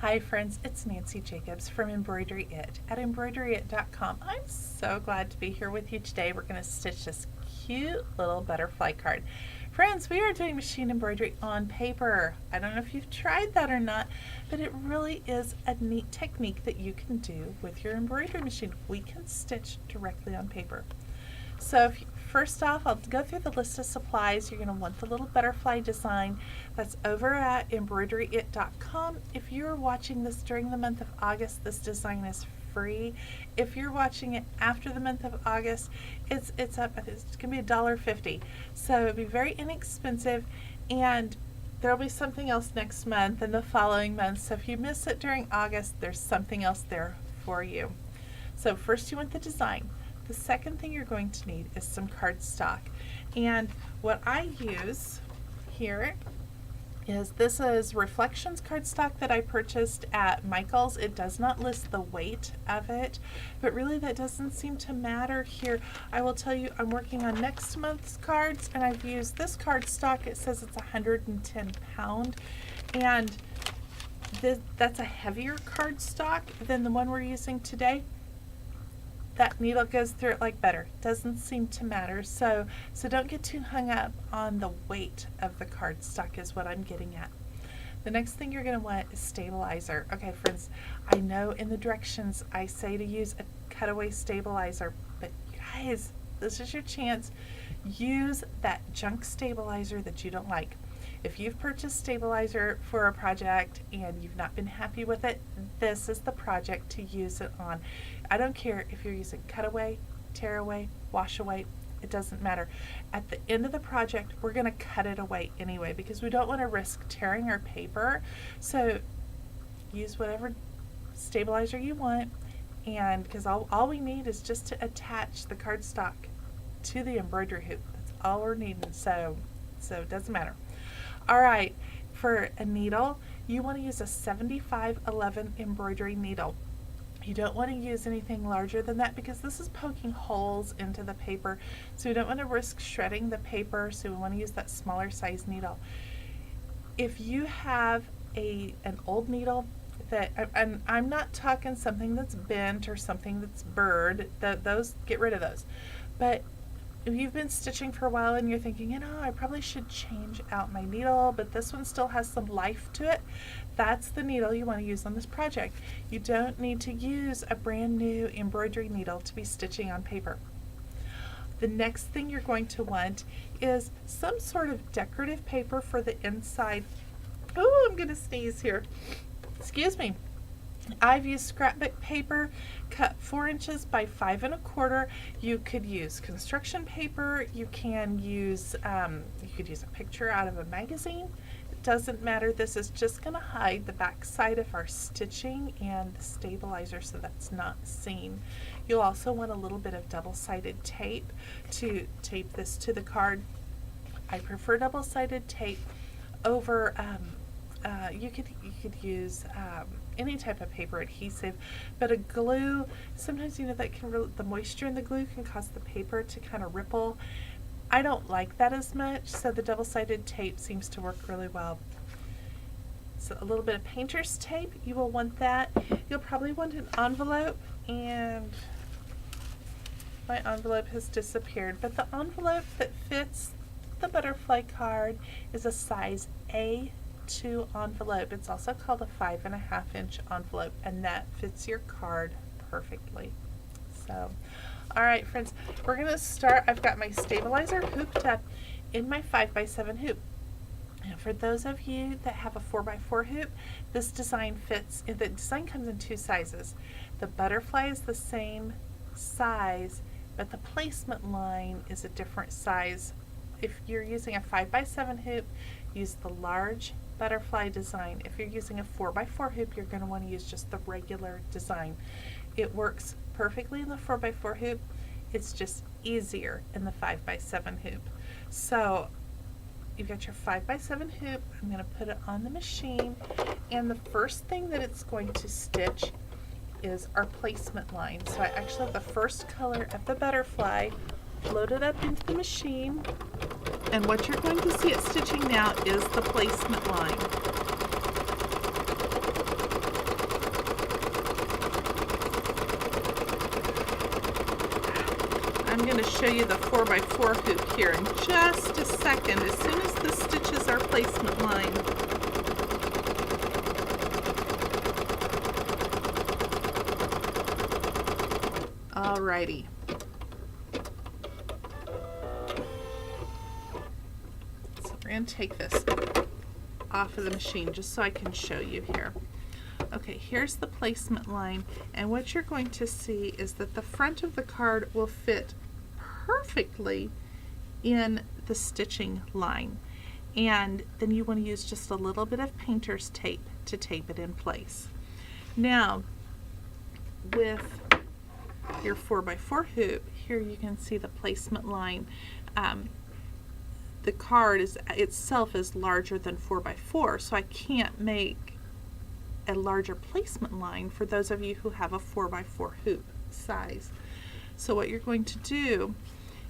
Hi friends, it's Nancy Jacobs from Embroidery It at embroideryit.com. I'm so glad to be here with you today. We're going to stitch this cute little butterfly card. Friends, we are doing machine embroidery on paper. I don't know if you've tried that or not, but it really is a neat technique that you can do with your embroidery machine. We can stitch directly on paper. So first off, I'll go through the list of supplies. You're going to want the little butterfly design. That's over at embroideryit.com. If you're watching this during the month of August, this design is free. If you're watching it after the month of August, it's up. It's going to be $1.50. So it'll be very inexpensive, and there'll be something else next month and the following month. So if you miss it during August, there's something else there for you. So first you want the design. The second thing you're going to need is some cardstock. And what I use here is, this is Reflections cardstock that I purchased at Michael's. It does not list the weight of it, but really that doesn't seem to matter here. I will tell you, I'm working on next month's cards, and I've used this cardstock. It says it's 110 pound, and that's a heavier cardstock than the one we're using today. That needle goes through it like butter. Doesn't seem to matter. So don't get too hung up on the weight of the cardstock is what I'm getting at. The next thing you're going to want is stabilizer. Okay, friends, I know in the directions I say to use a cutaway stabilizer, but guys, this is your chance. Use that junk stabilizer that you don't like. If you've purchased stabilizer for a project and you've not been happy with it, this is the project to use it on. I don't care if you're using cutaway, tear away, wash away, it doesn't matter. At the end of the project, we're going to cut it away anyway because we don't want to risk tearing our paper. So use whatever stabilizer you want, and because all we need is just to attach the cardstock to the embroidery hoop. That's all we're needing, so it doesn't matter. All right, for a needle, you want to use a 7511 embroidery needle. You don't want to use anything larger than that because this is poking holes into the paper, so we don't want to risk shredding the paper, so we want to use that smaller size needle. If you have an old needle that, and I'm not talking something that's bent or something that's burred, those, get rid of those. But if you've been stitching for a while and you're thinking, I probably should change out my needle, but this one still has some life to it, that's the needle you want to use on this project. You don't need to use a brand new embroidery needle to be stitching on paper. The next thing you're going to want is some sort of decorative paper for the inside. Oh, I'm going to sneeze here. Excuse me. I've used scrapbook paper cut 4 inches by 5 1/4. You could use construction paper. You can use you could use a picture out of a magazine. It doesn't matter. This is just going to hide the back side of our stitching and the stabilizer so that's not seen. You'll also want a little bit of double-sided tape to tape this to the card. I prefer double-sided tape over you could use any type of paper adhesive, but a glue, sometimes that can the moisture in the glue can cause the paper to kind of ripple. I don't like that as much, so the double-sided tape seems to work really well. So a little bit of painter's tape, you will want that. You'll probably want an envelope, and my envelope has disappeared, but the envelope that fits the butterfly card is a size A2 envelope. It's also called a 5 1/2 inch envelope, and that fits your card perfectly. So, all right, friends, we're going to start. I've got my stabilizer hooped up in my 5x7 hoop. And for those of you that have a 4x4 hoop, this design fits. The design comes in 2 sizes. The butterfly is the same size, but the placement line is a different size. If you're using a 5x7 hoop, use the large butterfly design. If you're using a 4x4 hoop, you're going to want to use just the regular design. It works perfectly in the 4x4 hoop. It's just easier in the 5x7 hoop. So you've got your 5x7 hoop. I'm going to put it on the machine, and the first thing that it's going to stitch is our placement line. So I actually have the first color of the butterfly loaded up into the machine, and what you're going to see it stitching now is the placement line. I'm going to show you the 4x4 hoop here in just a second, as soon as the stitches are placement lined. Alrighty. So we're going to take this off of the machine just so I can show you here. Okay, here's the placement line, and what you're going to see is that the front of the card will fit perfectly in the stitching line, and then you want to use just a little bit of painter's tape to tape it in place. Now, with your 4x4 hoop, here you can see the placement line. The card itself is larger than 4x4, so I can't make a larger placement line for those of you who have a 4x4 hoop size. So what you're going to do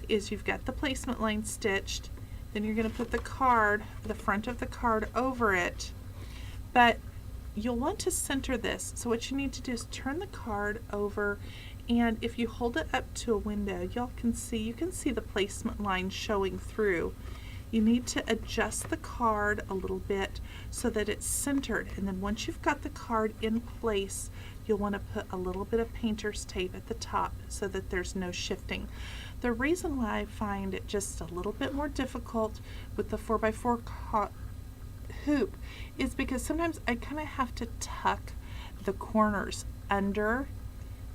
is you've got the placement line stitched, then you're going to put the card, the front of the card over it, but you'll want to center this. So what you need to do is turn the card over, and if you hold it up to a window, you can see the placement line showing through. You need to adjust the card a little bit so that it's centered, and then once you've got the card in place, you'll want to put a little bit of painter's tape at the top so that there's no shifting. The reason why I find it just a little bit more difficult with the 4x4 hoop is because sometimes I kind of have to tuck the corners under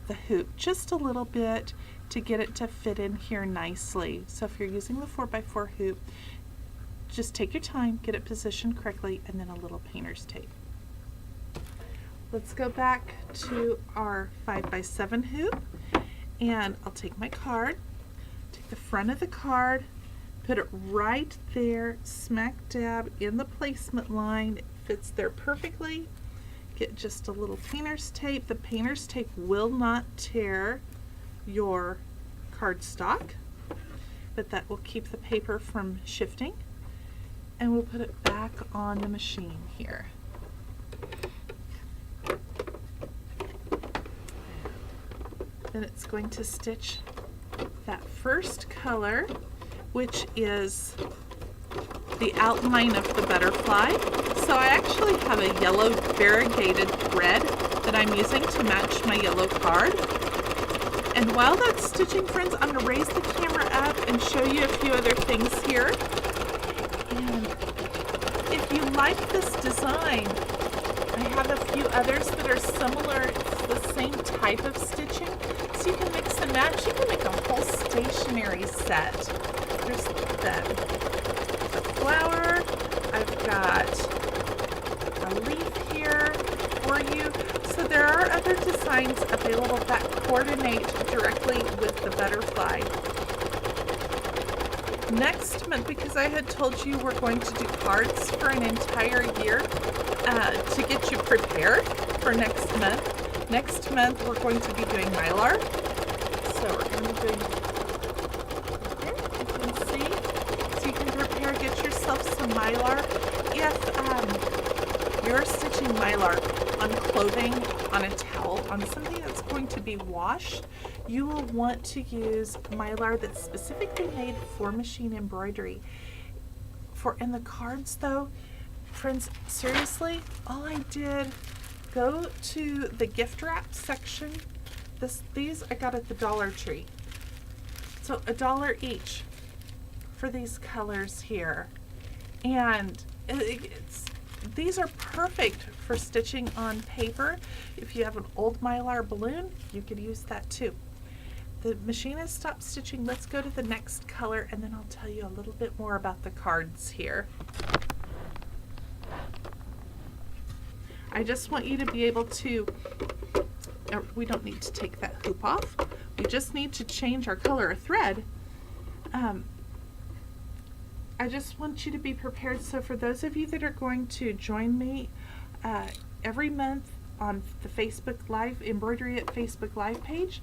the hoop just a little bit to get it to fit in here nicely. So if you're using the 4x4 hoop, just take your time, get it positioned correctly, and then a little painter's tape. Let's go back to our 5x7 hoop, and I'll take my card, take the front of the card, put it right there, smack dab in the placement line. It fits there perfectly. Get just a little painter's tape. The painter's tape will not tear your cardstock, but that will keep the paper from shifting. And we'll put it back on the machine here. Then it's going to stitch that first color, which is the outline of the butterfly. So I actually have a yellow variegated thread that I'm using to match my yellow card. And while that's stitching, friends, I'm going to raise the camera up and show you a few other things here. And if you like this design, I have a few others that are similar. It's the same type of stitching, so you can mix and match. You can make a whole stationery set. There's the flower. I've got a leaf here for you. So there are other designs available that coordinate directly with the butterfly. Next month, because I had told you we're going to do cards for an entire year to get you prepared for next month. Next month we're going to be doing Mylar. So we're going to be doing, okay, you can see, so you can prepare, get yourself some Mylar. If you're stitching Mylar on clothing, on a towel, on something that's going to be washed, you will want to use Mylar that's specifically made for machine embroidery. In the cards though, friends, seriously, all I did, go to the gift wrap section. These I got at the Dollar Tree. So $1 each for these colors here. And these are perfect for stitching on paper. If you have an old Mylar balloon, you could use that too. The machine has stopped stitching. Let's go to the next color, and then I'll tell you a little bit more about the cards here. I just want you to be able to, we don't need to take that hoop off. We just need to change our color of thread. I just want you to be prepared. So for those of you that are going to join me every month on the Facebook Live, Embroidery at Facebook Live page,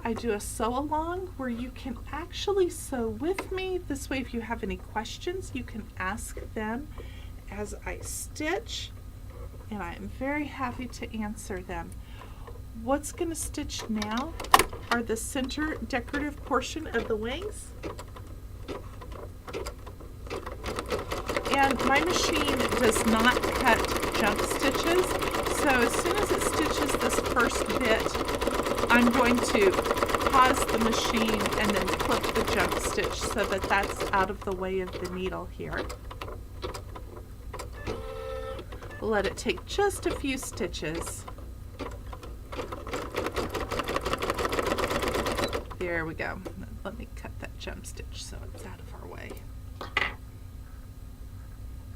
I do a sew along where you can actually sew with me. This way, if you have any questions, you can ask them as I stitch, and I am very happy to answer them. What's going to stitch now are the center decorative portion of the wings. And my machine does not cut jump stitches, so as soon as it stitches this first bit, I'm going to pause the machine and then clip the jump stitch so that that's out of the way of the needle here. We'll let it take just a few stitches. There we go. Let me cut that jump stitch so it's out of our way.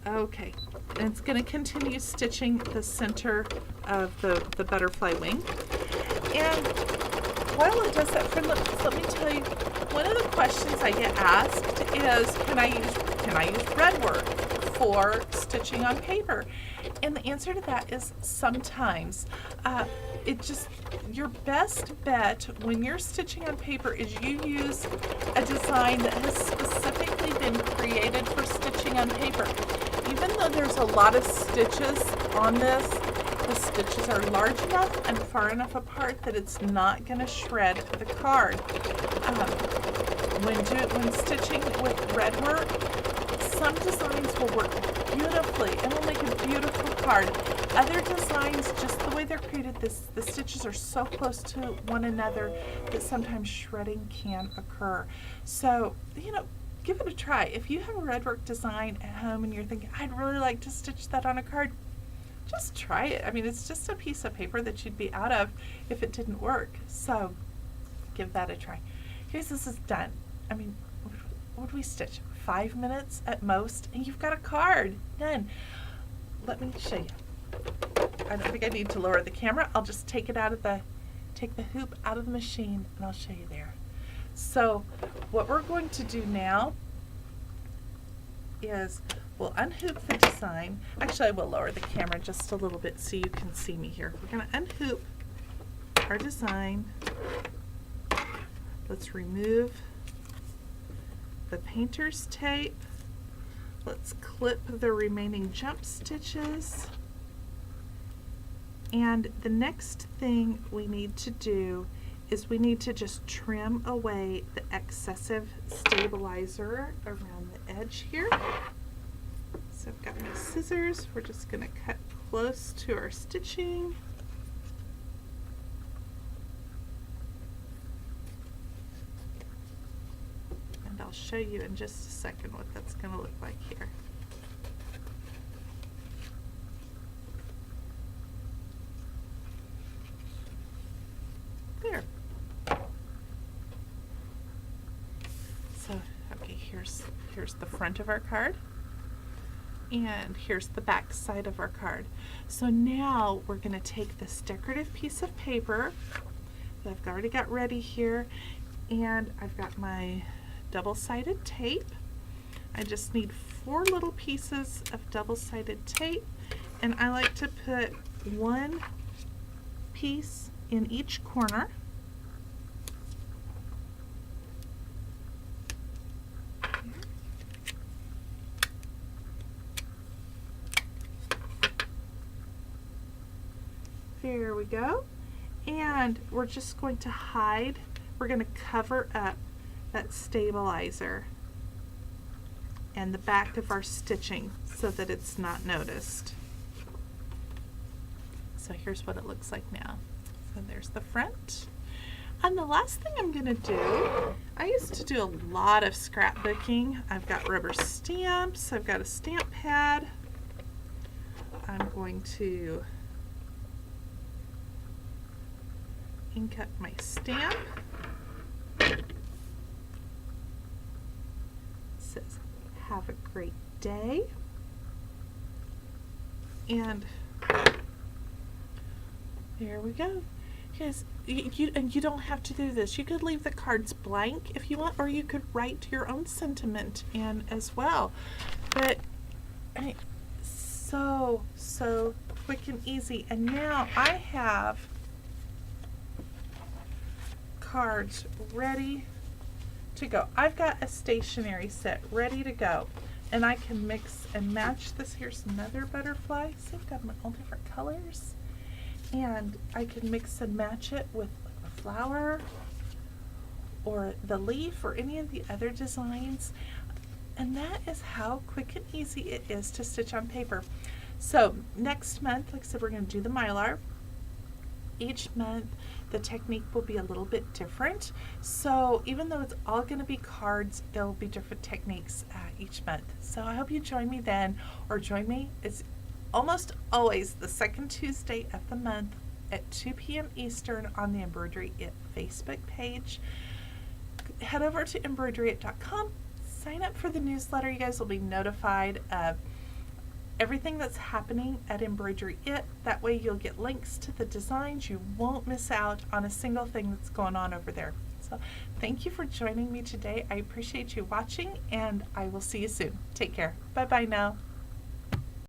Okay, and it's going to continue stitching the center of the butterfly wing. And while it does that, let me tell you, one of the questions I get asked is, can I use red work for stitching on paper? And the answer to that is sometimes. Your best bet when you're stitching on paper is you use a design that has specifically been created for stitching on paper. Even though there's a lot of stitches on this, the stitches are large enough and far enough apart that it's not going to shred the card. When stitching with red work, some designs will work beautifully and will make a beautiful card. Other designs, just the way they're created, the stitches are so close to one another that sometimes shredding can occur. So, give it a try. If you have a red work design at home and you're thinking, I'd really like to stitch that on a card, just try it. I mean, it's just a piece of paper that you'd be out of if it didn't work. So, give that a try. Here's this is done. I mean, what would we stitch? 5 minutes at most, and you've got a card. Done. Let me show you. I don't think I need to lower the camera. I'll just take the hoop out of the machine, and I'll show you there. So what we're going to do now is we'll unhoop the design. Actually, I will lower the camera just a little bit so you can see me here. We're going to unhoop our design. Let's remove the painter's tape. Let's clip the remaining jump stitches. And the next thing we need to do is we need to just trim away the excessive stabilizer around the edge here. So I've got my scissors. We're just going to cut close to our stitching. And I'll show you in just a second what that's going to look like here. There. So, okay, here's the front of our card, and here's the back side of our card. So now we're going to take this decorative piece of paper that I've already got ready here, and I've got my double-sided tape. I just need 4 little pieces of double-sided tape, and I like to put 1 piece in each corner. There we go. And we're just going to we're going to cover up that stabilizer and the back of our stitching so that it's not noticed. So here's what it looks like now. So there's the front. And the last thing I'm going to do, I used to do a lot of scrapbooking. I've got rubber stamps, I've got a stamp pad. I'm going to ink up my stamp. It says, have a great day. And there we go. Yes, you don't have to do this. You could leave the cards blank if you want, or you could write your own sentiment in as well. But so quick and easy. And now I have cards ready to go. I've got a stationery set ready to go, and I can mix and match this. Here's another butterfly. See, I've got them in all different colors, and I can mix and match it with a flower or the leaf or any of the other designs. And that is how quick and easy it is to stitch on paper. So next month, like I said, we're going to do the Mylar. Each month the technique will be a little bit different. So even though it's all going to be cards, there will be different techniques each month. So I hope you join me then, or join me. It's almost always the second Tuesday of the month at 2 p.m. Eastern on the Embroidery It Facebook page. Head over to embroideryit.com. Sign up for the newsletter. You guys will be notified of everything that's happening at Embroidery It. That way you'll get links to the designs. You won't miss out on a single thing that's going on over there. So thank you for joining me today. I appreciate you watching, and I will see you soon. Take care. Bye-bye now.